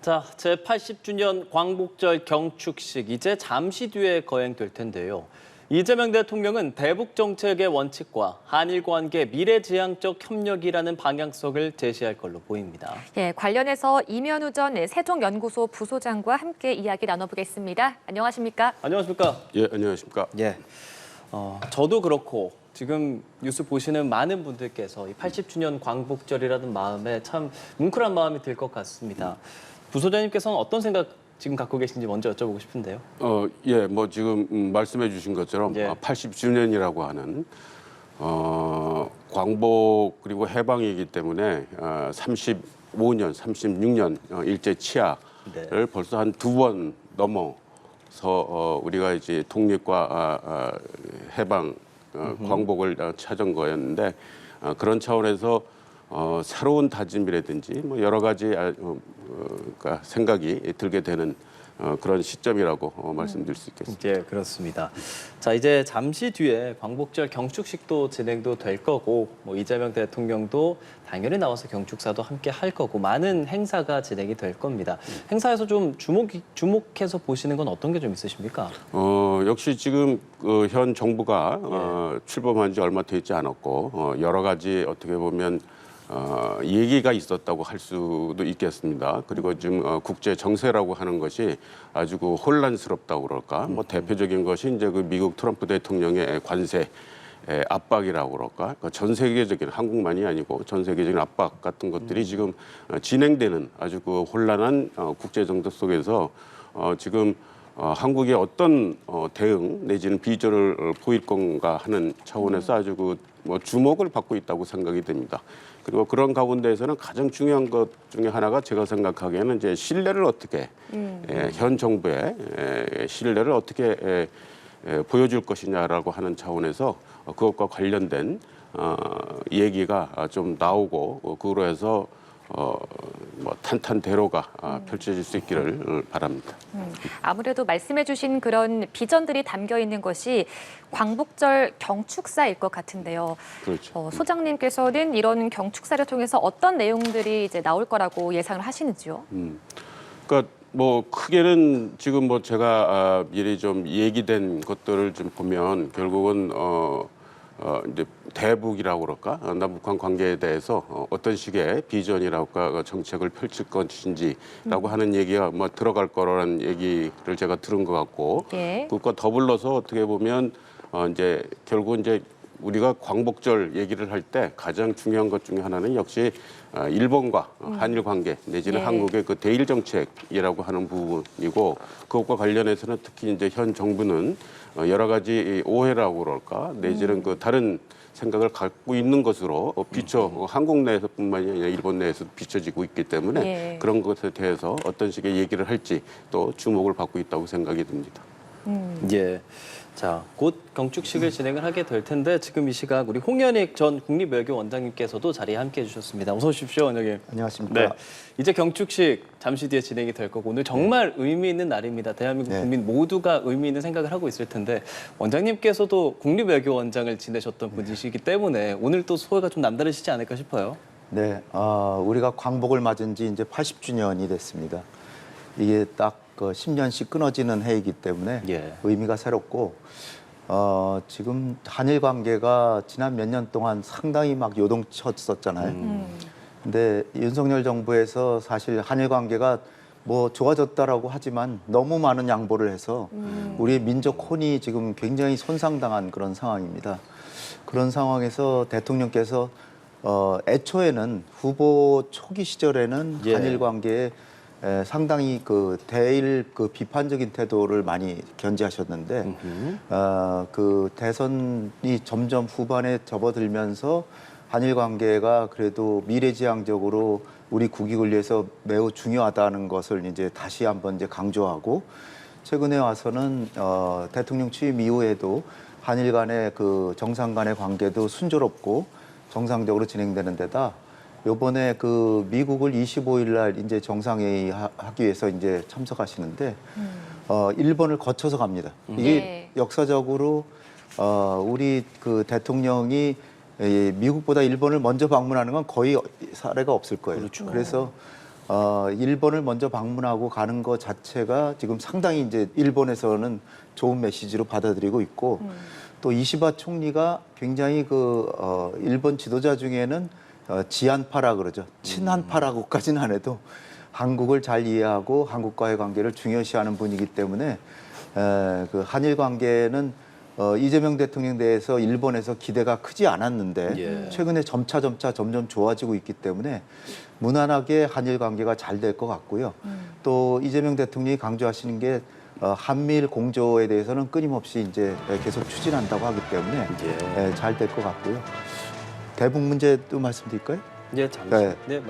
자, 제80주년 광복절 경축식 이제 잠시 뒤에 거행될 텐데요. 이재명 대통령은 대북 정책의 원칙과 한일 관계 미래지향적 협력이라는 방향성을 제시할 걸로 보입니다. 예, 관련해서 이면우 전 세종연구소 부소장과 함께 이야기 나눠보겠습니다. 안녕하십니까? 안녕하십니까? 예, 안녕하십니까? 예. 저도 그렇고 지금 뉴스 보시는 많은 분들께서 이 80주년 광복절이라는 마음에 참 뭉클한 마음이 들 것 같습니다. 부소장님께서는 어떤 생각 지금 갖고 계신지 먼저 여쭤보고 싶은데요. 예, 뭐 지금 말씀해 주신 것처럼 예. 80주년이라고 하는 광복 그리고 해방이기 때문에 35년, 36년 일제 치하를 네. 벌써 한 두 번 넘어서 우리가 이제 독립과 해방, 광복을 찾은 거였는데 그런 차원에서 새로운 다짐이라든지 뭐 여러 가지 그러니까 생각이 들게 되는 그런 시점이라고 말씀드릴 수 있겠습니다. 예, 그렇습니다. 자, 이제 잠시 뒤에 광복절 경축식도 진행도 될 거고, 뭐 이재명 대통령도 당연히 나와서 경축사도 함께 할 거고, 많은 행사가 진행이 될 겁니다. 행사에서 좀 주목해서 보시는 건 어떤 게 좀 있으십니까? 역시 지금 현 정부가 출범한 지 얼마 되지 않았고 여러 가지 어떻게 보면 얘기가 있었다고 할 수도 있겠습니다. 그리고 지금 국제 정세라고 하는 것이 아주 그 혼란스럽다고 그럴까. 뭐 대표적인 것이 이제 그 미국 트럼프 대통령의 관세 압박이라고 그럴까. 전 세계적인 한국만이 아니고 전 세계적인 압박 같은 것들이 지금 진행되는 아주 그 혼란한 국제 정세 속에서 지금 한국의 어떤 대응 내지는 비전을 보일 건가 하는 차원에서 아주 그 뭐 주목을 받고 있다고 생각이 됩니다. 그리고 그런 가운데에서는 가장 중요한 것 중에 하나가 제가 생각하기에는 이제 신뢰를 어떻게 현 정부의 신뢰를 어떻게 보여줄 것이냐라고 하는 차원에서 그것과 관련된 얘기가 좀 나오고 그로 해서 뭐 탄탄대로가 펼쳐질 수 있기를 바랍니다. 아무래도 말씀해주신 그런 비전들이 담겨 있는 것이 광복절 경축사일 것 같은데요. 그렇죠. 소장님께서는 이런 경축사를 통해서 어떤 내용들이 이제 나올 거라고 예상을 하시는지요? 그러니까 뭐 크게는 지금 뭐 제가 미리 좀 얘기된 것들을 좀 보면 결국은 이제 대북이라고 그럴까 남북한 관계에 대해서 어떤 식의 비전이랄까 정책을 펼칠 것인지라고 하는 얘기가 뭐 들어갈 거라는 얘기를 제가 들은 것 같고 예. 그것과 더불어서 어떻게 보면 이제 결국 이제 우리가 광복절 얘기를 할 때 가장 중요한 것 중에 하나는 역시 일본과 한일 관계 내지는 예. 한국의 그 대일 정책이라고 하는 부분이고 그것과 관련해서는 특히 이제 현 정부는 여러 가지 오해라고 그럴까 내지는 그 다른 생각을 갖고 있는 것으로 한국 내에서뿐만이 아니라 일본 내에서도 비춰지고 있기 때문에 예. 그런 것에 대해서 어떤 식의 얘기를 할지 또 주목을 받고 있다고 생각이 듭니다. 예. 자, 곧 경축식을 진행을 하게 될 텐데 지금 이 시각 우리 홍현익 전 국립외교원장님께서도 자리에 함께해 주셨습니다. 어서 오십시오, 원장님. 안녕하십니까. 네. 이제 경축식 잠시 뒤에 진행이 될 거고 오늘 정말 의미 있는 날입니다. 대한민국 네. 국민 모두가 의미 있는 생각을 하고 있을 텐데 원장님께서도 국립외교원장을 지내셨던 분이시기 때문에 오늘 또 소회가 좀 남다르시지 않을까 싶어요. 네, 우리가 광복을 맞은 지 이제 80주년이 됐습니다. 이게 딱 10년씩 끊어지는 해이기 때문에 예. 의미가 새롭고 지금 한일 관계가 지난 몇 년 동안 상당히 막 요동쳤었잖아요. 근데 윤석열 정부에서 사실 한일 관계가 뭐 좋아졌다라고 하지만 너무 많은 양보를 해서 우리의 민족 혼이 지금 굉장히 손상당한 그런 상황입니다. 그런 상황에서 대통령께서 애초에는 후보 초기 시절에는 예. 한일 관계에 상당히 그 대일 그 비판적인 태도를 많이 견지하셨는데 그 대선이 점점 후반에 접어들면서 한일 관계가 그래도 미래지향적으로 우리 국익을 위해서 매우 중요하다는 것을 이제 다시 한번 이제 강조하고 최근에 와서는 대통령 취임 이후에도 한일 간의 그 정상 간의 관계도 순조롭고 정상적으로 진행되는 데다 요번에 그 미국을 25일 날 이제 정상회의 하기 위해서 이제 참석하시는데 일본을 거쳐서 갑니다. 이게 네. 역사적으로 우리 그 대통령이 미국보다 일본을 먼저 방문하는 건 거의 사례가 없을 거예요. 그렇죠. 그래서 일본을 먼저 방문하고 가는 것 자체가 지금 상당히 이제 일본에서는 좋은 메시지로 받아들이고 있고 또 이시바 총리가 굉장히 일본 지도자 중에는 지한파라 그러죠. 친한파라고까지는 안 해도 한국을 잘 이해하고 한국과의 관계를 중요시하는 분이기 때문에 그 한일 관계는 이재명 대통령 대해서 일본에서 기대가 크지 않았는데 최근에 점점 좋아지고 있기 때문에 무난하게 한일 관계가 잘 될 것 같고요. 또 이재명 대통령이 강조하시는 게 한미일 공조에 대해서는 끊임없이 이제 계속 추진한다고 하기 때문에 잘 될 것 같고요. 대북 문제도 말씀드릴까요? 예, 잠시. 네.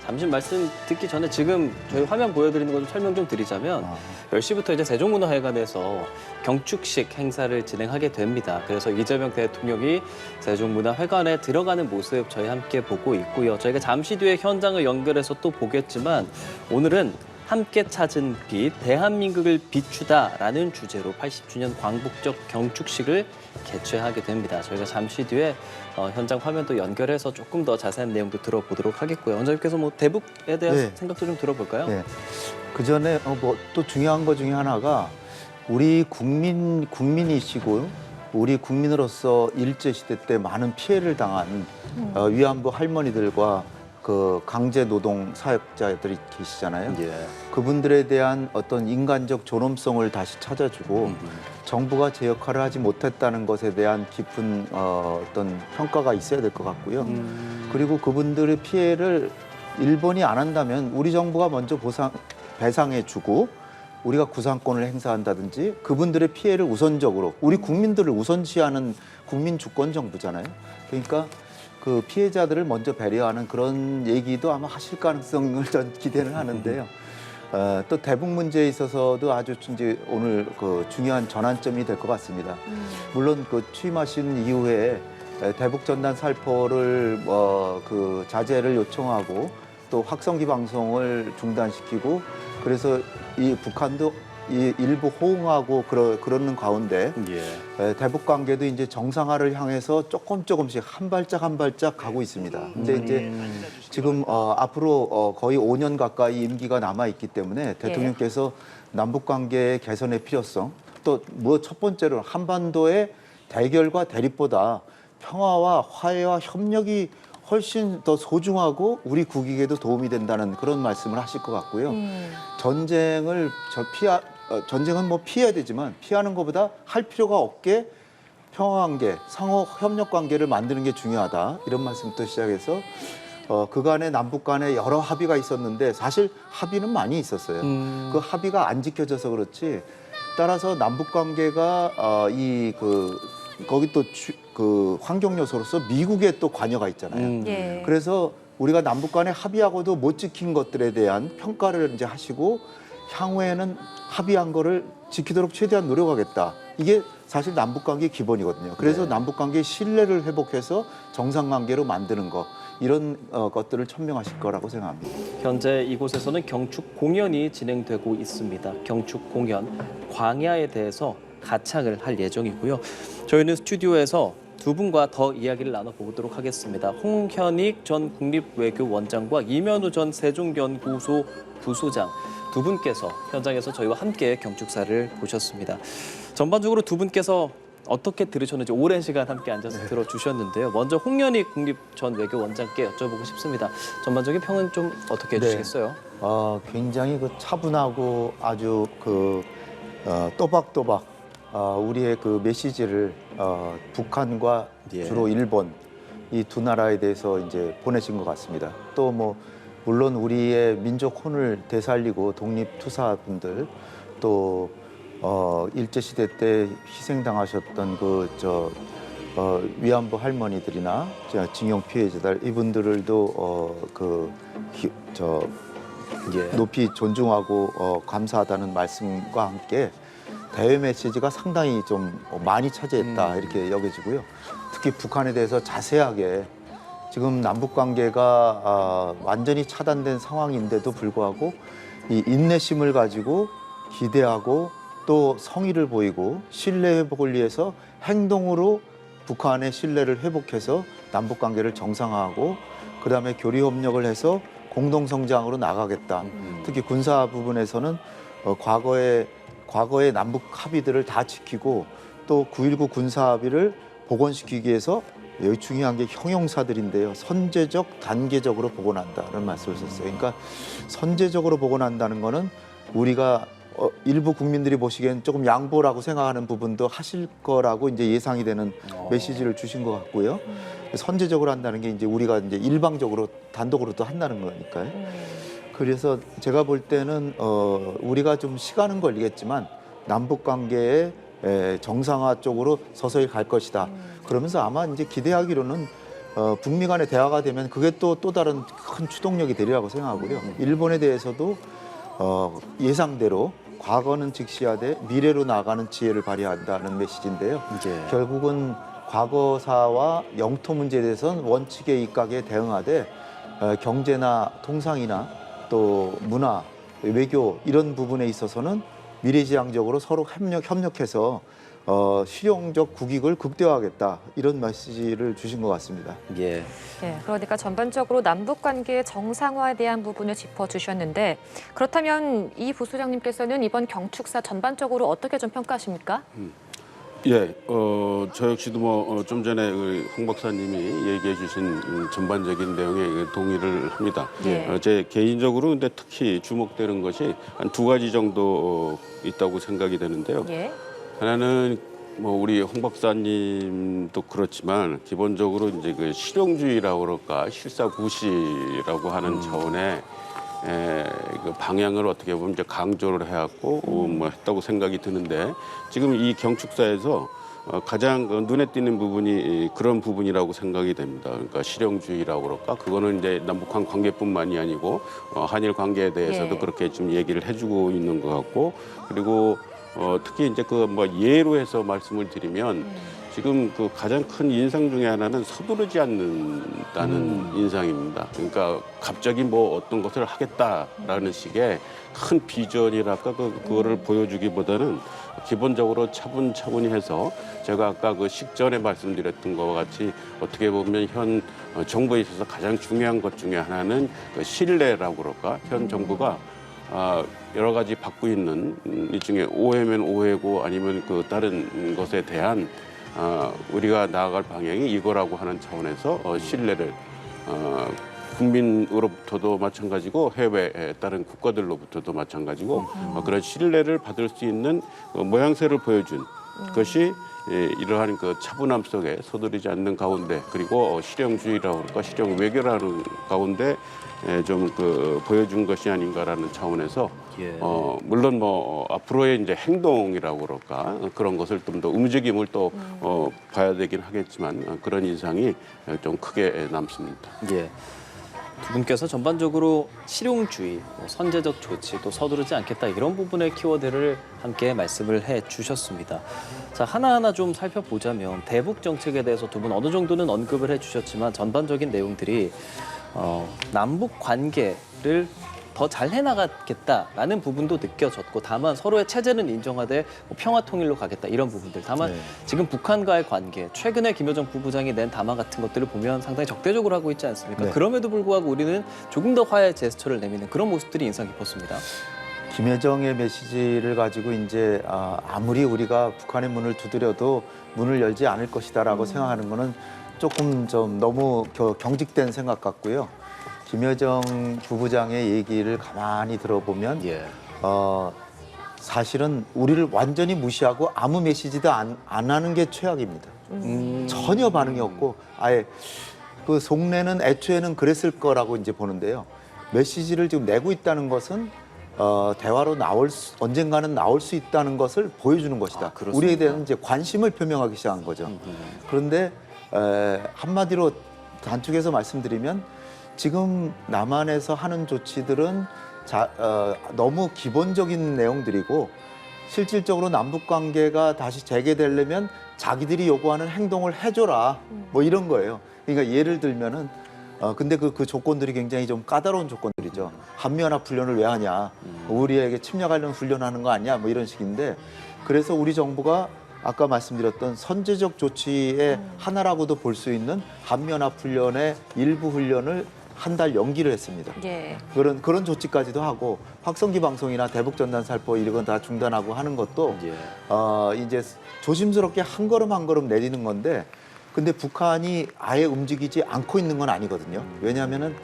잠시 말씀 듣기 전에 지금 저희 화면 보여드리는 거 좀 설명 좀 드리자면 10시부터 이제 세종문화회관에서 경축식 행사를 진행하게 됩니다. 그래서 이재명 대통령이 세종문화회관에 들어가는 모습 저희 함께 보고 있고요. 저희가 잠시 뒤에 현장을 연결해서 또 보겠지만 오늘은 함께 찾은 빛, 대한민국을 비추다라는 주제로 80주년 광복절 경축식을 개최하게 됩니다. 저희가 잠시 뒤에 현장 화면도 연결해서 조금 더 자세한 내용도 들어보도록 하겠고요. 원장님께서 뭐 대북에 대한 네. 생각도 좀 들어볼까요? 네. 그 전에 또 중요한 것 중에 하나가 우리 국민이시고 우리 국민으로서 일제 시대 때 많은 피해를 당한 위안부 할머니들과 그 강제 노동 사역자들이 계시잖아요. 그분들에 대한 어떤 인간적 존엄성을 다시 찾아주고 정부가 제 역할을 하지 못했다는 것에 대한 깊은 어떤 평가가 있어야 될 것 같고요. 그리고 그분들의 피해를 일본이 안 한다면 우리 정부가 먼저 배상해주고 우리가 구상권을 행사한다든지 그분들의 피해를 우선적으로 우리 국민들을 우선시하는 국민 주권 정부잖아요. 그러니까 그 피해자들을 먼저 배려하는 그런 얘기도 아마 하실 가능성을 전 기대는 하는데요. 또 대북 문제에 있어서도 아주 이제 오늘 그 중요한 전환점이 될 것 같습니다. 물론 그 취임하신 이후에 대북 전단 살포를 그 자제를 요청하고 또 확성기 방송을 중단시키고 그래서 이 북한도 일부 호응하고 그러는 가운데 대북 관계도 이제 정상화를 향해서 조금씩 한 발짝 가고 있습니다. 근데 이제 지금 앞으로 거의 5년 가까이 임기가 남아 있기 때문에 대통령께서 남북 관계의 개선의 필요성 또 뭐 첫 번째로 한반도의 대결과 대립보다 평화와 화해와 협력이 훨씬 더 소중하고 우리 국익에도 도움이 된다는 그런 말씀을 하실 것 같고요. 전쟁은 뭐 피해야 되지만 피하는 것보다 할 필요가 없게 평화관계, 상호 협력 관계를 만드는 게 중요하다. 이런 말씀부터 시작해서 그간에 남북 간에 여러 합의가 있었는데 사실 합의는 많이 있었어요. 그 합의가 안 지켜져서 그렇지. 따라서 남북 관계가 거기 또 그 환경 요소로서 미국의 또 관여가 있잖아요. 그래서 우리가 남북 간에 합의하고도 못 지킨 것들에 대한 평가를 이제 하시고 향후에는 합의한 거를 지키도록 최대한 노력하겠다. 이게 사실 남북관계의 기본이거든요. 그래서 남북관계의 신뢰를 회복해서 정상관계로 만드는 거 이런 것들을 천명하실 거라고 생각합니다. 현재 이곳에서는 경축 공연이 진행되고 있습니다. 경축 공연 광야에 대해서 가창을 할 예정이고요. 저희는 스튜디오에서 두 분과 더 이야기를 나눠보도록 하겠습니다. 홍현익 전 국립외교원장과 이면우 전 세종연구소 부소장 두 분께서 현장에서 저희와 함께 경축사를 보셨습니다. 전반적으로 두 분께서 어떻게 들으셨는지 오랜 시간 함께 앉아서 들어주셨는데요. 먼저 홍현익 국립 전 외교원장께 여쭤보고 싶습니다. 전반적인 평은 좀 어떻게 해주시겠어요? 굉장히 그 차분하고 아주 또박또박 우리의 그 메시지를 북한과 주로 일본 이 두 나라에 대해서 이제 보내신 것 같습니다. 또 뭐 물론 우리의 민족 혼을 되살리고 독립투사분들 또 일제 시대 때 희생당하셨던 위안부 할머니들이나 징용 피해자들 이분들도 높이 존중하고 감사하다는 말씀과 함께 대외 메시지가 상당히 좀 많이 차지했다 이렇게 여겨지고요. 특히 북한에 대해서 자세하게 지금 남북 관계가 완전히 차단된 상황인데도 불구하고 이 인내심을 가지고 기대하고 또 성의를 보이고 신뢰 회복을 위해서 행동으로 북한의 신뢰를 회복해서 남북 관계를 정상화하고 그다음에 교류 협력을 해서 공동 성장으로 나가겠다. 특히 군사 부분에서는 과거의 남북 합의들을 다 지키고 또 9.19 군사 합의를 복원시키기 위해서 여기 중요한 게 형용사들인데요. 선제적, 단계적으로 복원한다는 말씀을 썼어요. 그러니까 선제적으로 복원한다는 거는 우리가 일부 국민들이 보시기엔 조금 양보라고 생각하는 부분도 하실 거라고 이제 예상이 되는 메시지를 주신 것 같고요. 선제적으로 한다는 게 이제 우리가 이제 일방적으로 단독으로도 한다는 거니까요. 그래서 제가 볼 때는 우리가 좀 시간은 걸리겠지만 남북 관계의 정상화 쪽으로 서서히 갈 것이다. 그러면서 아마 이제 기대하기로는 북미 간의 대화가 되면 그게 또 다른 큰 추동력이 되리라고 생각하고요. 일본에 대해서도 예상대로 과거는 직시하되 미래로 나아가는 지혜를 발휘한다는 메시지인데요. 결국은 과거사와 영토 문제에 대해서는 원칙에 입각에 대응하되 경제나 통상이나 또 문화, 외교 이런 부분에 있어서는 미래지향적으로 서로 협력해서 실용적 국익을 극대화하겠다 이런 메시지를 주신 것 같습니다. 예. 네, 그러니까 전반적으로 남북 관계의 정상화에 대한 부분을 짚어주셨는데 그렇다면 이 부소장님께서는 이번 경축사 전반적으로 어떻게 좀 평가하십니까? 예, 저 역시도 좀 전에 홍 박사님이 얘기해 주신 전반적인 내용에 동의를 합니다. 예. 제 개인적으로 근데 특히 주목되는 것이 한 두 가지 정도 있다고 생각이 되는데요. 예. 하나는 우리 홍 박사님도 그렇지만 기본적으로 이제 그 실용주의라고 그럴까 실사구시라고 하는 차원의 그 방향을 어떻게 보면 이제 강조를 해왔고 했다고 생각이 드는데 지금 이 경축사에서 가장 눈에 띄는 부분이 그런 부분이라고 생각이 됩니다. 그러니까 실용주의라고 그럴까 그거는 이제 남북한 관계뿐만이 아니고 한일 관계에 대해서도 예. 그렇게 좀 얘기를 해주고 있는 것 같고 그리고 특히 이제 예로 해서 말씀을 드리면 지금 그 가장 큰 인상 중에 하나는 서두르지 않는다는 인상입니다. 그러니까 갑자기 어떤 것을 하겠다라는 식의 큰 비전이랄까 그거를 보여주기보다는 기본적으로 차분차분히 해서 제가 아까 그 식전에 말씀드렸던 것과 같이 어떻게 보면 현 정부에 있어서 가장 중요한 것 중에 하나는 그 신뢰라고 그럴까 현 정부가 여러 가지 받고 있는 이 중에 오해면 오해고 아니면 그 다른 것에 대한 우리가 나아갈 방향이 이거라고 하는 차원에서 신뢰를 국민으로부터도 마찬가지고 해외 다른 국가들로부터도 마찬가지고 그런 신뢰를 받을 수 있는 모양새를 보여준 것이 이러한 그 차분함 속에 서두르지 않는 가운데 그리고 실용주의라고 할까 실용 외교라는 가운데 좀 보여준 것이 아닌가라는 차원에서 예. 물론 앞으로의 이제 행동이라고 그럴까 그런 것을 좀 더 움직임을 또 봐야 되긴 하겠지만 그런 인상이 좀 크게 남습니다. 예. 두 분께서 전반적으로 실용주의, 선제적 조치, 또 서두르지 않겠다 이런 부분의 키워드를 함께 말씀을 해주셨습니다. 자, 하나하나 좀 살펴보자면 대북 정책에 대해서 두 분 어느 정도는 언급을 해주셨지만 전반적인 내용들이 남북 관계를 더 잘 해나가겠다라는 부분도 느껴졌고 다만 서로의 체제는 인정하되 평화 통일로 가겠다 이런 부분들 다만 네. 지금 북한과의 관계 최근에 김여정 부부장이 낸 담화 같은 것들을 보면 상당히 적대적으로 하고 있지 않습니까? 네. 그럼에도 불구하고 우리는 조금 더 화해 제스처를 내미는 그런 모습들이 인상 깊었습니다. 김여정의 메시지를 가지고 이제 아무리 우리가 북한의 문을 두드려도 문을 열지 않을 것이다라고 생각하는 거는 조금 좀 너무 경직된 생각 같고요. 김여정 부부장의 얘기를 가만히 들어보면 예. 사실은 우리를 완전히 무시하고 아무 메시지도 안 하는 게 최악입니다. 전혀 반응이 없고 아예 그 속내는 애초에는 그랬을 거라고 이제 보는데요. 메시지를 지금 내고 있다는 것은 대화로 언젠가는 나올 수 있다는 것을 보여주는 것이다. 그렇습니까? 우리에 대한 이제 관심을 표명하기 시작한 거죠. 그런데 한마디로 단축해서 말씀드리면 지금 남한에서 하는 조치들은 너무 기본적인 내용들이고 실질적으로 남북 관계가 다시 재개되려면 자기들이 요구하는 행동을 해줘라 뭐 이런 거예요. 그러니까 예를 들면은 근데 그 조건들이 굉장히 좀 까다로운 조건들이죠. 한미연합 훈련을 왜 하냐? 우리에게 침략하려는 훈련하는 거 아니야? 뭐 이런 식인데 그래서 우리 정부가 아까 말씀드렸던 선제적 조치의 하나라고도 볼 수 있는 한미연합 훈련의 일부 훈련을 한 달 연기를 했습니다. 예. 그런 조치까지도 하고 확성기 방송이나 대북 전단 살포 이런 건 다 중단하고 하는 것도 예. 이제 조심스럽게 한 걸음 한 걸음 내리는 건데 근데 북한이 아예 움직이지 않고 있는 건 아니거든요. 왜냐하면은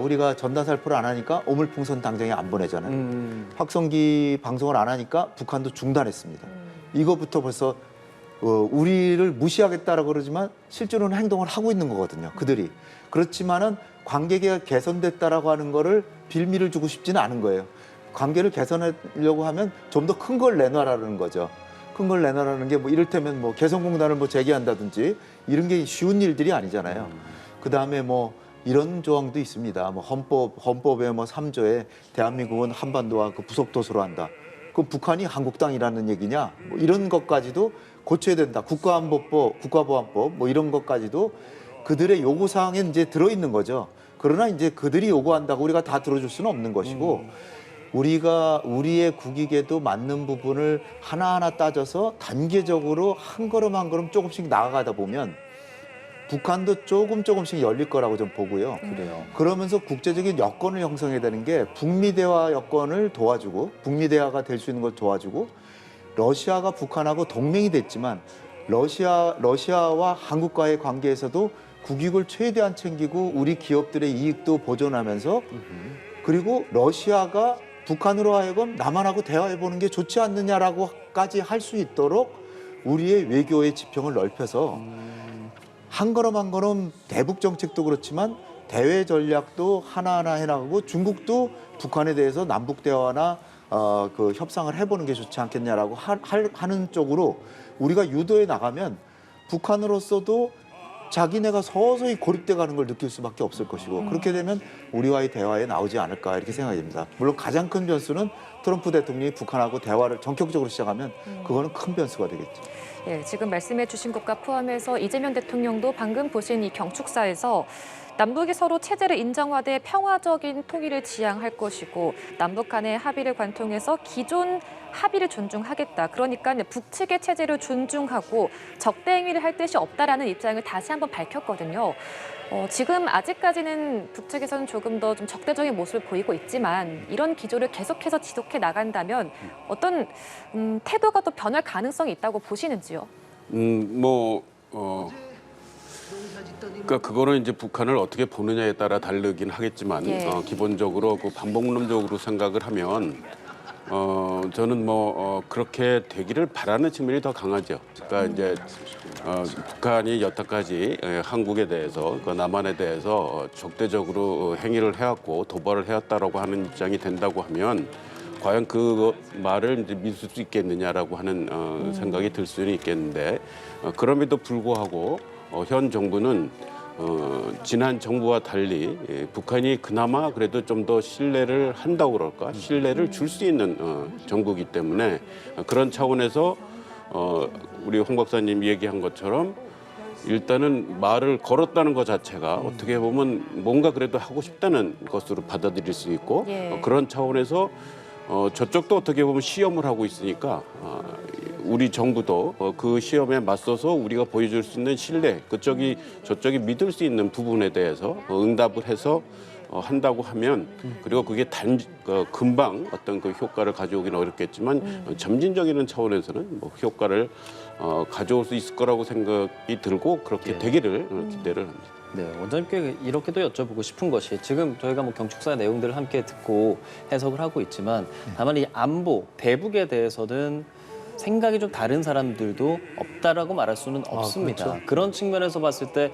우리가 전단 살포를 안 하니까 오물풍선 당장에 안 보내잖아요. 확성기 방송을 안 하니까 북한도 중단했습니다. 이거부터 벌써 우리를 무시하겠다라고 그러지만 실제로는 행동을 하고 있는 거거든요. 그들이. 그렇지만은 관계가 개선됐다라고 하는 거를 빌미를 주고 싶지는 않은 거예요. 관계를 개선하려고 하면 좀 더 큰 걸 내놔라는 거죠. 큰 걸 내놔라는 게 뭐 이를테면 뭐 개성공단을 뭐 재개한다든지 이런 게 쉬운 일들이 아니잖아요. 그 다음에 뭐 이런 조항도 있습니다. 뭐 헌법의 뭐 3조에 대한민국은 한반도와 그 부속도서로 한다. 그럼 북한이 한국 땅이라는 얘기냐? 뭐 이런 것까지도 고쳐야 된다. 국가안보법, 국가보안법 뭐 이런 것까지도 그들의 요구 사항에 이제 들어 있는 거죠. 그러나 이제 그들이 요구한다고 우리가 다 들어줄 수는 없는 것이고 우리가 우리의 국익에도 맞는 부분을 하나하나 따져서 단계적으로 한 걸음 한 걸음 조금씩 나아가다 보면 북한도 조금씩 열릴 거라고 좀 보고요. 그래요. 그러면서 국제적인 여건을 형성해야 되는 게 북미 대화 여건을 도와주고 북미 대화가 될 수 있는 걸 도와주고 러시아가 북한하고 동맹이 됐지만 러시아와 한국과의 관계에서도 국익을 최대한 챙기고 우리 기업들의 이익도 보존하면서 그리고 러시아가 북한으로 하여금 남한하고 대화해보는 게 좋지 않느냐라고까지 할 수 있도록 우리의 외교의 지평을 넓혀서 한 걸음 한 걸음 대북 정책도 그렇지만 대외 전략도 하나하나 해나가고 중국도 북한에 대해서 남북 대화나 그 협상을 해보는 게 좋지 않겠냐라고 하는 쪽으로 우리가 유도해 나가면 북한으로서도 자기네가 서서히 고립돼 가는 걸 느낄 수밖에 없을 것이고 그렇게 되면 우리와의 대화에 나오지 않을까 이렇게 생각이 됩니다. 물론 가장 큰 변수는 트럼프 대통령이 북한하고 대화를 전격적으로 시작하면 그거는 큰 변수가 되겠죠. 예, 지금 말씀해 주신 것과 포함해서 이재명 대통령도 방금 보신 이 경축사에서 남북이 서로 체제를 인정하되 평화적인 통일을 지향할 것이고 남북 간의 합의를 관통해서 기존 합의를 존중하겠다. 그러니까 북측의 체제를 존중하고 적대 행위를 할 뜻이 없다라는 입장을 다시 한번 밝혔거든요. 지금 아직까지는 북측에서는 조금 더 좀 적대적인 모습을 보이고 있지만 이런 기조를 계속해서 지속해 나간다면 어떤 태도가 또 변할 가능성이 있다고 보시는지요? 그러니까 그거는 이제 북한을 어떻게 보느냐에 따라 다르긴 하겠지만 예. 기본적으로 그 반복론적으로 생각을 하면 저는 그렇게 되기를 바라는 측면이 더 강하죠. 그러니까 이제 북한이 여태까지 한국에 대해서 그 남한에 대해서 적대적으로 행위를 해왔고 도발을 해왔다라고 하는 입장이 된다고 하면 과연 그 말을 이제 믿을 수 있겠느냐라고 하는 생각이 들 수는 있겠는데 그럼에도 불구하고 현 정부는 지난 정부와 달리 북한이 그나마 그래도 좀 더 신뢰를 한다고 그럴까? 신뢰를 줄 수 있는 정부이기 때문에 그런 차원에서 우리 홍 박사님 얘기한 것처럼 일단은 말을 걸었다는 것 자체가 어떻게 보면 뭔가 그래도 하고 싶다는 것으로 받아들일 수 있고 예. 그런 차원에서 저쪽도 어떻게 보면 시험을 하고 있으니까 우리 정부도 그 시험에 맞서서 우리가 보여줄 수 있는 신뢰, 저쪽이 믿을 수 있는 부분에 대해서 응답을 해서 한다고 하면 그리고 그게 금방 어떤 그 효과를 가져오기는 어렵겠지만 점진적인 차원에서는 뭐 효과를 가져올 수 있을 거라고 생각이 들고 그렇게 되기를 기대를 합니다. 네, 원장님께 이렇게도 여쭤보고 싶은 것이 지금 저희가 뭐 경축사 내용들을 함께 듣고 해석을 하고 있지만 다만 이 안보, 대북에 대해서는 생각이 좀 다른 사람들도 없다라고 말할 수는 없습니다. 그렇죠. 그런 측면에서 봤을 때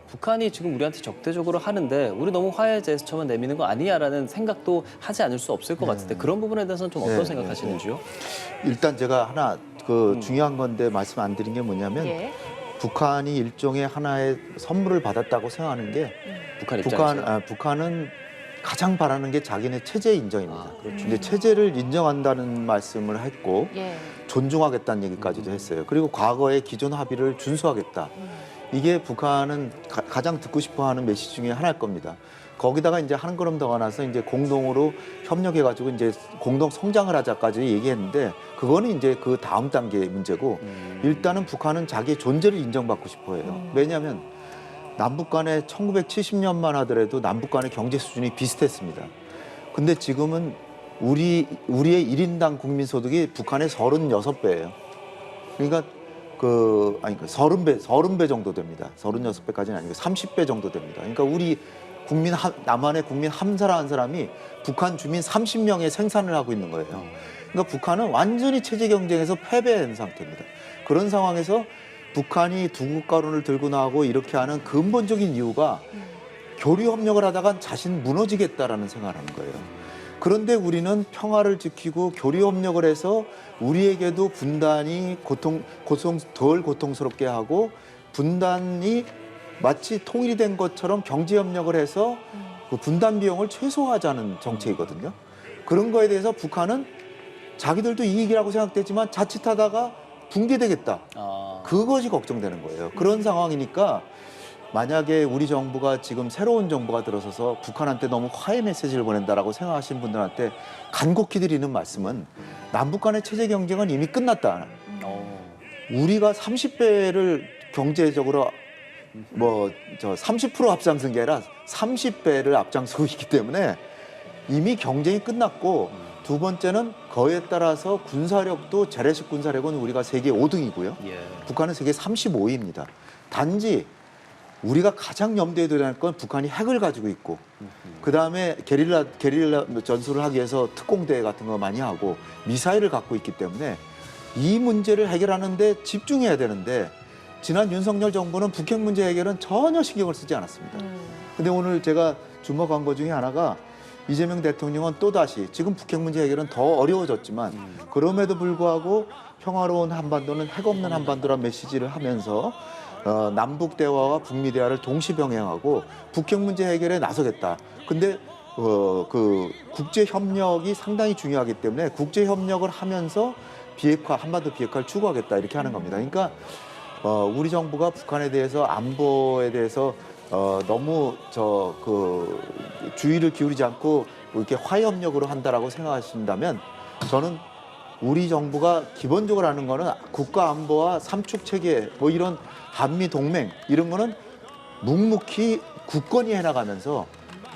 북한이 지금 우리한테 적대적으로 하는데 우리 너무 화해 제스처만 내미는 거 아니야라는 생각도 하지 않을 수 없을 것 같은데 그런 부분에 대해서는 좀 어떤 생각하시는지요? 일단 제가 하나 중요한 건데 말씀 안 드린 게 뭐냐면 예. 북한이 일종의 하나의 선물을 받았다고 생각하는 게 북한 입장에서. 북한은 가장 바라는 게 자기네 체제 인정입니다. 근데 체제를 인정한다는 말씀을 했고 예. 존중하겠다는 얘기까지도 했어요. 그리고 과거의 기존 합의를 준수하겠다. 이게 북한은 가장 듣고 싶어하는 메시지 중에 하나일 겁니다. 거기다가 이제 한 걸음 더 가나서 이제 공동으로 협력해가지고 이제 공동 성장을 하자까지 얘기했는데 그거는 이제 그 다음 단계의 문제고 일단은 북한은 자기의 존재를 인정받고 싶어해요. 왜냐하면 남북 간에 1970년만 하더라도 남북 간의 경제 수준이 비슷했습니다. 근데 지금은 우리의 1인당 국민 소득이 북한의 36배예요. 그러니까 30배 정도 됩니다. 36배까지는 아니고 30배 정도 됩니다. 그러니까 우리 남한의 국민 한 사람 한 사람이 북한 주민 30명의 생산을 하고 있는 거예요. 그러니까 북한은 완전히 체제 경쟁에서 패배한 상태입니다. 그런 상황에서 북한이 두국가론을 들고 나오고 이렇게 하는 근본적인 이유가 교류 협력을 하다가 자신 무너지겠다라는 생각을 하는 거예요. 그런데 우리는 평화를 지키고 교류 협력을 해서 우리에게도 분단이 덜 고통스럽게 하고 분단이 마치 통일이 된 것처럼 경제 협력을 해서 그 분단 비용을 최소화하자는 정책이거든요. 그런 거에 대해서 북한은 자기들도 이익이라고 생각되지만 자칫하다가 붕괴되겠다. 그것이 걱정되는 거예요. 그런 상황이니까 만약에 우리 정부가 지금 새로운 정부가 들어서서 북한한테 너무 화해 메시지를 보낸다라고 생각하시는 분들한테 간곡히 드리는 말씀은 남북 간의 체제 경쟁은 이미 끝났다. 우리가 30배를 경제적으로 30% 앞장선 게 아니라 30배를 앞장서고 있기 때문에 이미 경쟁이 끝났고 두 번째는 그에 따라서 군사력도 재래식 군사력은 우리가 세계 5등이고요. 북한은 세계 35위입니다. 단지 우리가 가장 염두에 둬야 할 건 북한이 핵을 가지고 있고 그다음에 게릴라 전술을 하기 위해서 특공대 같은 거 많이 하고 미사일을 갖고 있기 때문에 이 문제를 해결하는 데 집중해야 되는데 지난 윤석열 정부는 북핵 문제 해결은 전혀 신경을 쓰지 않았습니다. 근데 오늘 제가 주목한 것 중에 하나가 이재명 대통령은 또다시 지금 북핵 문제 해결은 더 어려워졌지만 그럼에도 불구하고 평화로운 한반도는 핵 없는 한반도란 메시지를 하면서 남북 대화와 북미 대화를 동시 병행하고 북핵 문제 해결에 나서겠다. 근데 그 국제 협력이 상당히 중요하기 때문에 국제 협력을 하면서 한반도 비핵화를 추구하겠다 이렇게 하는 겁니다. 그러니까 우리 정부가 북한에 대해서 안보에 대해서 너무 주의를 기울이지 않고 이렇게 화해 협력으로 한다라고 생각하신다면 저는 우리 정부가 기본적으로 하는 거는 국가 안보와 삼축 체계 이런 한미 동맹 이런 거는 묵묵히 굳건히 해나가면서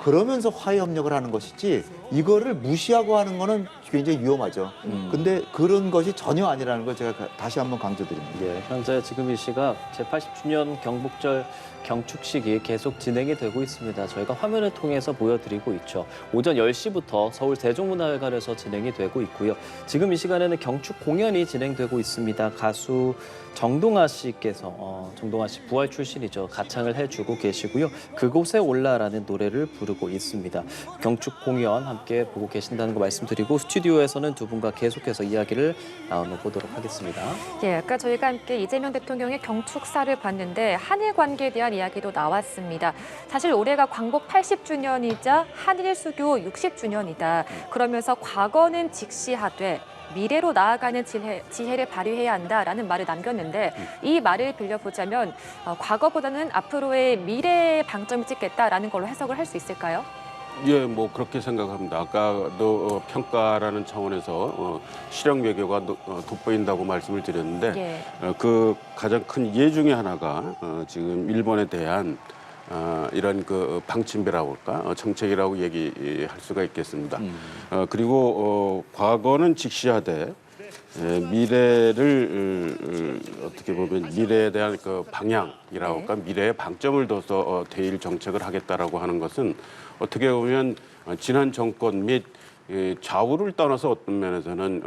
그러면서 화해 협력을 하는 것이지 이거를 무시하고 하는 거는 굉장히 위험하죠. 근데 그런 것이 전혀 아니라는 걸 제가 다시 한번 강조드립니다. 현재 지금 이 시각 제80주년 경복절 경축식이 계속 진행이 되고 있습니다. 저희가 화면을 통해서 보여드리고 있죠. 오전 10시부터 서울 세종문화회관에서 진행이 되고 있고요. 지금 이 시간에는 경축 공연이 진행되고 있습니다. 가수 정동아 씨께서 정동아 씨 부활 출신이죠. 가창을 해주고 계시고요. 그곳에 올라라는 노래를 부르고 있습니다. 경축 공연 함께 보고 계신다는 거 말씀드리고 스튜디오에서는 두 분과 계속해서 이야기를 나눠보도록 하겠습니다. 아까 저희가 함께 이재명 대통령의 경축사를 봤는데 한일 관계에 대한 이야기도 나왔습니다. 사실 올해가 광복 80주년이자 한일 수교 60주년이다. 그러면서 과거는 직시하되 미래로 나아가는 지혜를 발휘해야 한다라는 말을 남겼는데 이 말을 빌려보자면 과거보다는 앞으로의 미래에 방점을 찍겠다라는 걸로 해석을 할 수 있을까요? 예, 그렇게 생각합니다. 아까도 평가라는 차원에서 실형 외교가 돋보인다고 말씀을 드렸는데 그 가장 큰 예 중에 하나가 지금 일본에 대한 이런 그 방침배라고 할까 정책이라고 얘기할 수가 있겠습니다. 그리고 과거는 직시하되 미래를 어떻게 보면 미래에 대한 그 방향이라고 할까 미래에 방점을 둬서 대일 정책을 하겠다라고 하는 것은 어떻게 보면 지난 정권 및 좌우를 떠나서 어떤 면에서는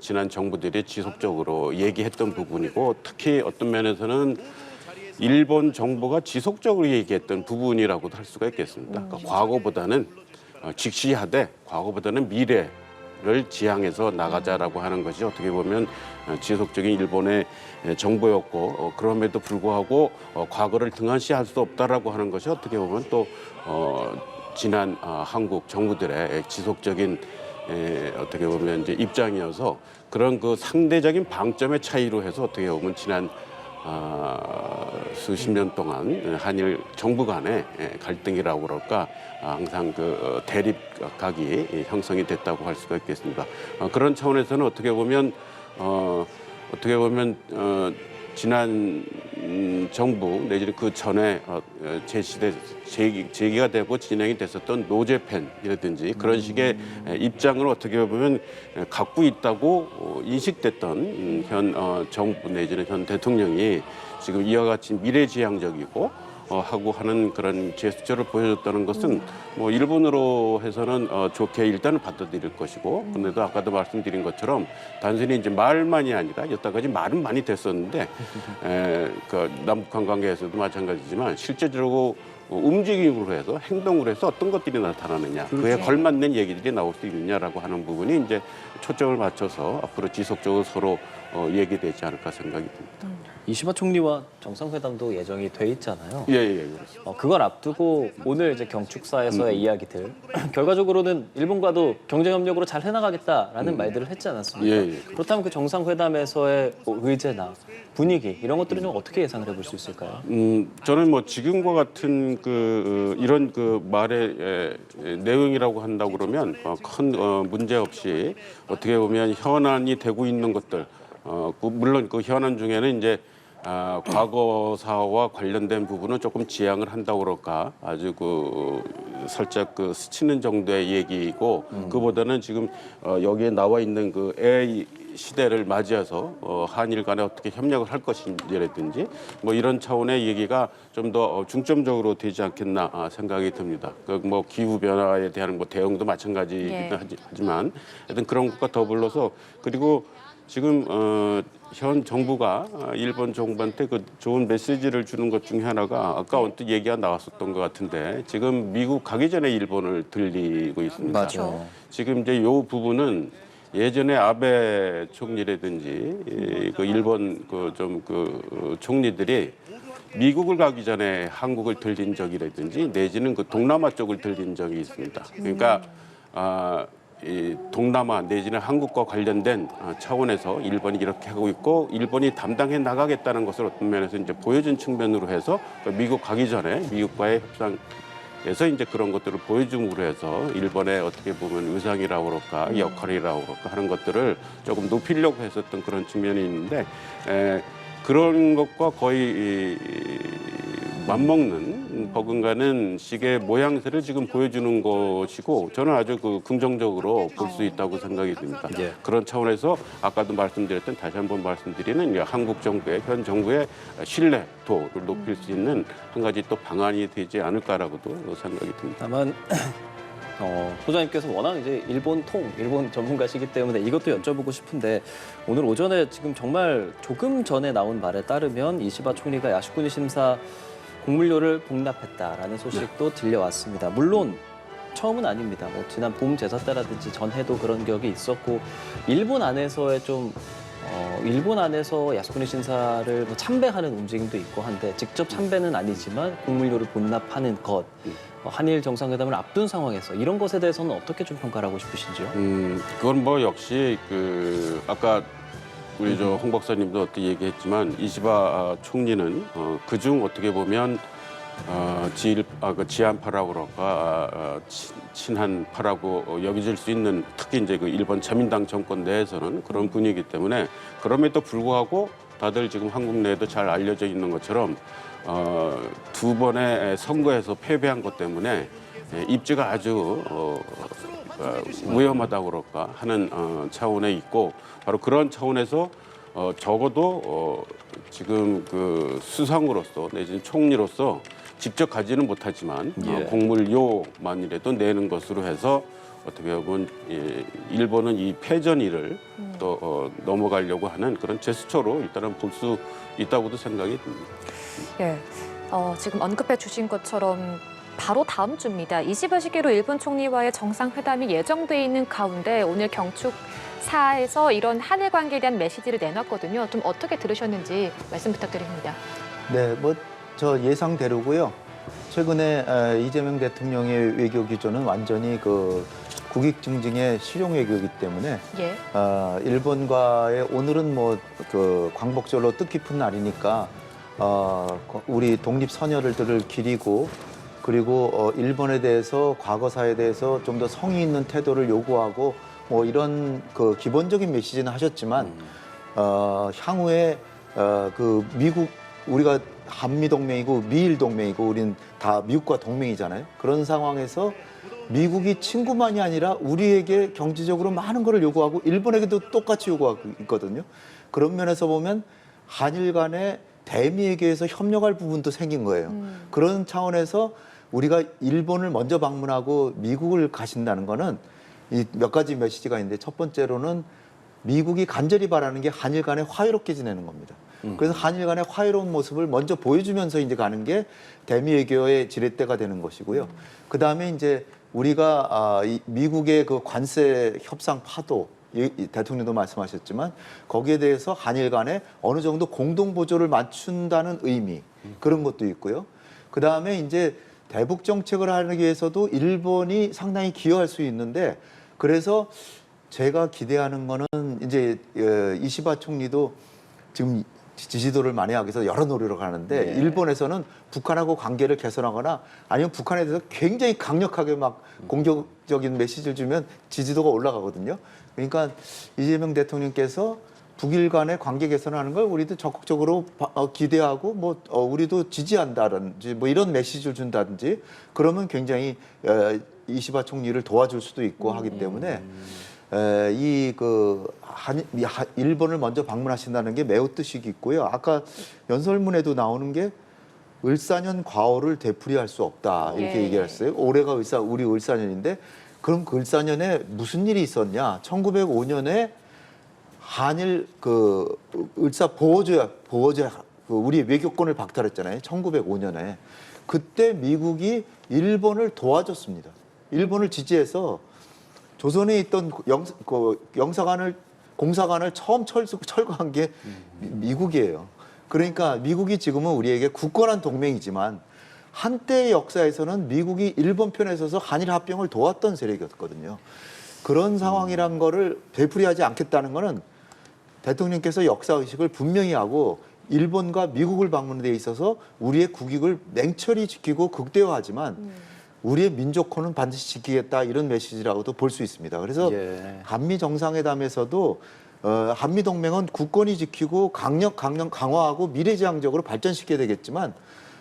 지난 정부들이 지속적으로 얘기했던 부분이고 특히 어떤 면에서는 일본 정부가 지속적으로 얘기했던 부분이라고도 할 수가 있겠습니다. 그러니까 과거보다는 직시하되 과거보다는 미래를 지향해서 나가자라고 하는 것이 어떻게 보면 지속적인 일본의 정보였고 그럼에도 불구하고 과거를 등한시할 수 없다라고 하는 것이 어떻게 보면 또 지난 한국 정부들의 지속적인 어떻게 보면 이제 입장이어서 그런 그 상대적인 방점의 차이로 해서 어떻게 보면 지난 수십 년 동안 한일 정부 간의 갈등이라고 그럴까 항상 그 대립각이 형성이 됐다고 할 수가 있겠습니다. 그런 차원에서는 어떻게 보면 지난 정부 내지는 그 전에 제기가 되고 진행이 됐었던 노제펜이라든지 그런 식의 입장을 어떻게 보면 갖고 있다고 인식됐던 현 정부 내지는 현 대통령이 지금 이와 같이 미래지향적이고 하고 하는 그런 제스처를 보여줬다는 것은 뭐 일본으로 해서는 좋게 일단은 받아들일 것이고 근데도 아까도 말씀드린 것처럼 단순히 이제 말만이 아니라 여태까지 말은 많이 됐었는데 그 남북한 관계에서도 마찬가지지만 실제적으로 움직임으로 해서 행동으로 해서 어떤 것들이 나타나느냐 그에 걸맞는 얘기들이 나올 수 있느냐라고 하는 부분이 이제 초점을 맞춰서 앞으로 지속적으로 서로 얘기되지 않을까 생각이 듭니다. 이시바 총리와 정상회담도 예정이 돼 있잖아요. 예, 그렇습니다. 그걸 앞두고 오늘 이제 경축사에서의 이야기들 결과적으로는 일본과도 경제협력으로 잘 해나가겠다라는 말들을 했지 않았습니까? 예. 그렇다면 그 정상회담에서의 뭐 의제나 분위기 이런 것들은 좀 어떻게 예상을 해볼 수 있을까요? 저는 뭐 지금과 같은 이런 말의 내용이라고 한다고 그러면 큰 문제 없이 어떻게 보면 현안이 되고 있는 것들 물론 그 현안 중에는 이제 과거사와 관련된 부분은 조금 지양을 한다고 그럴까 아주 살짝 스치는 정도의 얘기이고 그보다는 지금 여기에 나와 있는 그 AI 시대를 맞이해서 한일 간에 어떻게 협력을 할 것인지라든지 뭐 이런 차원의 얘기가 좀 더 중점적으로 되지 않겠나 생각이 듭니다. 뭐 기후 변화에 대한 뭐 대응도 마찬가지이긴 하지만 하여튼 그런 것과 더불어서 그리고 지금 현 정부가 일본 정부한테 그 좋은 메시지를 주는 것 중에 하나가 아까 언뜻 얘기가 나왔었던 것 같은데 지금 미국 가기 전에 일본을 들리고 있습니다. 맞죠. 지금 이제 이 부분은 예전에 아베 총리라든지 그 일본 총리들이 미국을 가기 전에 한국을 들린 적이라든지 내지는 그 동남아 쪽을 들린 적이 있습니다. 그러니까 이 동남아 내지는 한국과 관련된 차원에서 일본이 이렇게 하고 있고 일본이 담당해 나가겠다는 것을 어떤 면에서 이제 보여준 측면으로 해서 미국 가기 전에 미국과의 협상에서 이제 그런 것들을 보여줌으로 해서 일본의 어떻게 보면 의상이라고 그럴까 역할이라고 그럴까 하는 것들을 조금 높이려고 했었던 그런 측면이 있는데 그런 것과 거의 맞먹는 버금가는 식의 모양새를 지금 보여주는 것이고 저는 아주 긍정적으로 볼 수 있다고 생각이 듭니다. 예. 그런 차원에서 아까도 말씀드렸던 다시 한번 말씀드리는 한국 정부의 현 정부의 신뢰도를 높일 수 있는 한 가지 또 방안이 되지 않을까라고도 생각이 듭니다. 다만 소장님께서 워낙 이제 일본 전문가시기 때문에 이것도 여쭤보고 싶은데 오늘 오전에 지금 정말 조금 전에 나온 말에 따르면 이시바 총리가 야스쿠니 심사 곡물료를 복납했다라는 소식도 들려왔습니다. 물론 처음은 아닙니다. 뭐 지난 봄 제사 때라든지 전해도 그런 격이 있었고 일본 안에서의 일본 안에서 야스쿠니 신사를 뭐 참배하는 움직임도 있고 한데 직접 참배는 아니지만 곡물료를 복납하는 것 한일 정상회담을 앞둔 상황에서 이런 것에 대해서는 어떻게 좀 평가를 하고 싶으신지요? 그건 뭐 역시 아까 우리 홍 박사님도 어떻게 얘기했지만 이시바 총리는 그중 어떻게 보면 지한파라고 그럴까 친한파라고 여겨질 수 있는 특히 이제 그 일본 자민당 정권 내에서는 그런 분위기 때문에 그럼에도 불구하고 다들 지금 한국 내에도 잘 알려져 있는 것처럼 두 번의 선거에서 패배한 것 때문에 입지가 아주 위험하다고 그럴까 하는 차원에 있고 바로 그런 차원에서 적어도 지금 수상으로서 내지는 총리로서 직접 가지는 못하지만 곡물료만이라도 내는 것으로 해서 어떻게 보면 일본은 이 패전이를 또 넘어가려고 하는 그런 제스처로 일단은 볼 수 있다고도 생각이 듭니다. 예, 지금 언급해 주신 것처럼 바로 다음 주입니다. 20여시기로 일본 총리와의 정상회담이 예정돼 있는 가운데 오늘 경축사에서 이런 한일 관계에 대한 메시지를 내놨거든요. 좀 어떻게 들으셨는지 말씀 부탁드립니다. 네, 저 예상대로고요. 최근에 이재명 대통령의 외교 기조는 완전히 국익증진의 실용 외교이기 때문에 예. 일본과의 오늘은 광복절로 뜻깊은 날이니까 우리 독립 선열들을 기리고 그리고 일본에 대해서 과거사에 대해서 좀 더 성의 있는 태도를 요구하고 이런 기본적인 메시지는 하셨지만 향후에 미국 우리가 한미 동맹이고 미일 동맹이고 우리는 다 미국과 동맹이잖아요. 그런 상황에서 미국이 친구만이 아니라 우리에게 경제적으로 많은 것을 요구하고 일본에게도 똑같이 요구하고 있거든요. 그런 면에서 보면 한일 간에 대미에게에서 협력할 부분도 생긴 거예요. 그런 차원에서 우리가 일본을 먼저 방문하고 미국을 가신다는 거는 이 몇 가지 메시지가 있는데 첫 번째로는 미국이 간절히 바라는 게 한일 간에 화해롭게 지내는 겁니다. 그래서 한일 간의 화해로운 모습을 먼저 보여주면서 이제 가는 게 대미 외교의 지렛대가 되는 것이고요. 그 다음에 이제 우리가 이 미국의 그 관세 협상 파도, 이 대통령도 말씀하셨지만 거기에 대해서 한일 간에 어느 정도 공동 보조를 맞춘다는 의미 그런 것도 있고요. 그 다음에 이제 대북 정책을 하기 위해서도 일본이 상당히 기여할 수 있는데 그래서 제가 기대하는 거는 이제 이시바 총리도 지금 지지도를 많이 하기 위해서 여러 노력을 하는데 네. 일본에서는 북한하고 관계를 개선하거나 아니면 북한에 대해서 굉장히 강력하게 막 공격적인 메시지를 주면 지지도가 올라가거든요. 그러니까 이재명 대통령께서 북일 간의 관계 개선하는 걸 우리도 적극적으로 기대하고 뭐 우리도 지지한다든지 뭐 이런 메시지를 준다든지 그러면 굉장히 이시바 총리를 도와줄 수도 있고 하기 때문에 일본을 먼저 방문하신다는 게 매우 뜻이 있고요. 아까 연설문에도 나오는 게 을사년 과오를 되풀이할 수 없다 이렇게 얘기했어요. 올해가 우리 을사년인데 그럼 그 을사년에 무슨 일이 있었냐? 1905년에 한일 그 을사 보호조약 우리 외교권을 박탈했잖아요. 1905년에 그때 미국이 일본을 도와줬습니다. 일본을 지지해서 조선에 있던 공사관을 처음 철거한 게 미국이에요. 그러니까 미국이 지금은 우리에게 굳건한 동맹이지만 한때의 역사에서는 미국이 일본 편에 서서 한일 합병을 도왔던 세력이었거든요. 그런 상황이란 거를 되풀이하지 않겠다는 거는 대통령께서 역사의식을 분명히 하고 일본과 미국을 방문에 돼 있어서 우리의 국익을 맹철히 지키고 극대화하지만 우리의 민족혼은 반드시 지키겠다 이런 메시지라고도 볼 수 있습니다. 그래서 한미 정상회담에서도 한미 동맹은 굳건히 지키고 강화하고 미래지향적으로 발전시켜야 되겠지만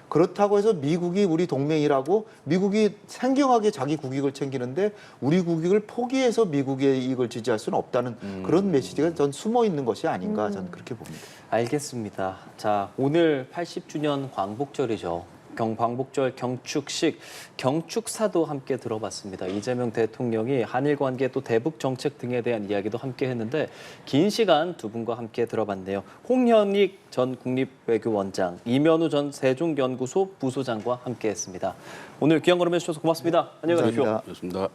그렇다고 해서 미국이 우리 동맹이라고 미국이 생경하게 자기 국익을 챙기는데 우리 국익을 포기해서 미국의 이익을 지지할 수는 없다는 그런 메시지가 전 숨어 있는 것이 아닌가 저는 그렇게 봅니다. 알겠습니다. 자, 오늘 80주년 광복절이죠. 광복절 경축식, 경축사도 함께 들어봤습니다. 이재명 대통령이 한일 관계 또 대북 정책 등에 대한 이야기도 함께 했는데 긴 시간 두 분과 함께 들어봤네요. 홍현익 전 국립외교원장, 이면우 전 세종연구소 부소장과 함께했습니다. 오늘 귀한 걸음 해주셔서 고맙습니다. 안녕히 가십시오. 감사합니다. 좋습니다.